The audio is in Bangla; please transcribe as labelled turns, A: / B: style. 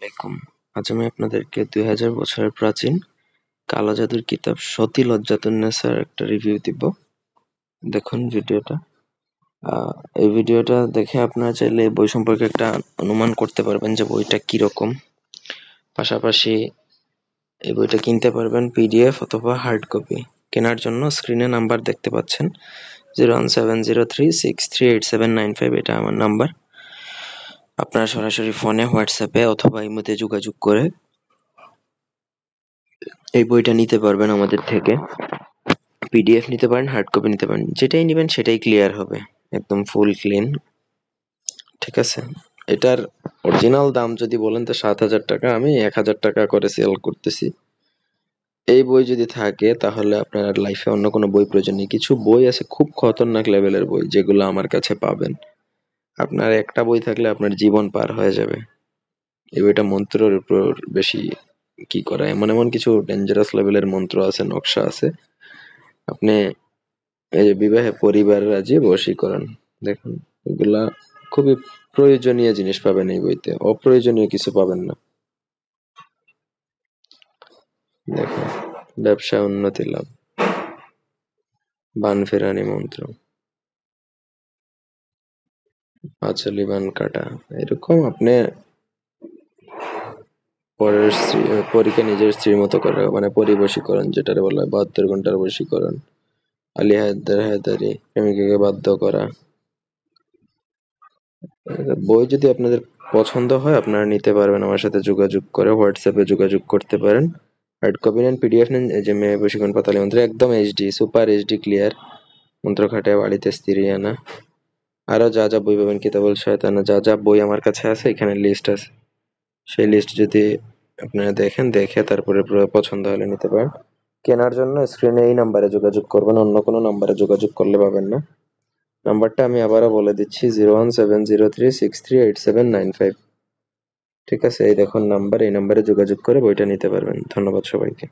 A: আলাইকুম। আজ আমি আপনাদেরকে 2000 বছরের প্রাচীন কালো জাদুর কিতাব সতী লজ্জাতুন্নেসার একটা রিভিউ দিব। দেখুন ভিডিওটা। এই ভিডিওটা দেখে আপনারা চাইলে এই বই সম্পর্কে একটা অনুমান করতে পারবেন যে বইটা কিরকম। পাশাপাশি এই বইটা কিনতে পারবেন পিডিএফ অথবা হার্ড কপি। কেনার জন্য স্ক্রিনে নাম্বার দেখতে পাচ্ছেন 01703638795, এটা আমার নাম্বার। আপনারা সরাসরি ফোনে, হোয়াটসঅ্যাপে অথবা ইমোতে যোগাযোগ করে এই বইটা নিতে পারবেন আমাদের থেকে। পিডিএফ নিতে পারেন, হার্ড কপি নিতে পারেন, যেটাই নেবেন সেটাই ক্লিয়ার হবে, একদম ফুল ক্লিন। ঠিক আছে, এটার অরিজিনাল দাম যদি বলেন তো 7,000 টাকা, আমি 1,000 টাকা করে সেল করতেছি। এই বই যদি থাকে তাহলে আপনার লাইফে অন্য কোনো বই প্রয়োজন নেই। কিছু বই আছে খুব খতরনাক লেভেলের বই, যেগুলো আমার কাছে পাবেন। আপনার একটা বই থাকলে আপনার জীবন পার হয়ে যাবে। এই বইটা মন্ত্রের উপর বেশি কি করা, এমন এমন কিছু ডেঞ্জারাস লেভেলের মন্ত্র আছে, নকশা আছে। আপনি এই যে বিবাহে পরিবার রাজি বশীকরণ, দেখুন এগুলা খুবই প্রয়োজনীয় জিনিস পাবেন এই বইতে, অপ্রয়োজনীয় কিছু পাবেন না। দেখুন, ব্যবসা উন্নতি লাভ, বান ফেরানি মন্ত্র, পাঁচালি বান কাটা, এরকম আপনি পরের স্ত্রী, পরীকে নিজের স্ত্রীর মতো করে, মানে পরিবশীকরণ যেটারে বলা হয়, 72 ঘন্টার বশীকরণ, আলী হায়দার হায়দারি, প্রেমিকাকে বাধ্য করা। বই যদি আপনাদের পছন্দ হয় আপনারা নিতে পারবেন, আমার সাথে যোগাযোগ করে, হোয়াটসঅ্যাপে যোগাযোগ করতে পারেন। হার্ড কপি নেন, পিডিএফ নেন। এই যে মেয়ে বশীকরণ পাতালি মন্ত্র, একদম এইচডি, সুপার এইচডি ক্লিয়ার, মন্ত্র খাটায় বাড়িতে স্ত্রী আনা। আরো যা যা বই পাবেন, কিতাবুল শয়তানা, যা যা বই আমার কাছে আছে এখানে লিস্ট আছে। সেই লিস্ট যদি আপনারা দেখেন, দেখে তারপরে পছন্দ হলে নিতে পারেন। কেনার জন্য স্ক্রিনে এই নাম্বারে যোগাযোগ করবেন, অন্য কোনো নাম্বারে যোগাযোগ করলে পাবেন না। নাম্বারটা আমি আবারও বলে দিচ্ছি, 01703638795। ঠিক আছে, এই দেখুন নাম্বার, এই নাম্বারে যোগাযোগ করে বইটা নিতে পারবেন। ধন্যবাদ সবাইকে।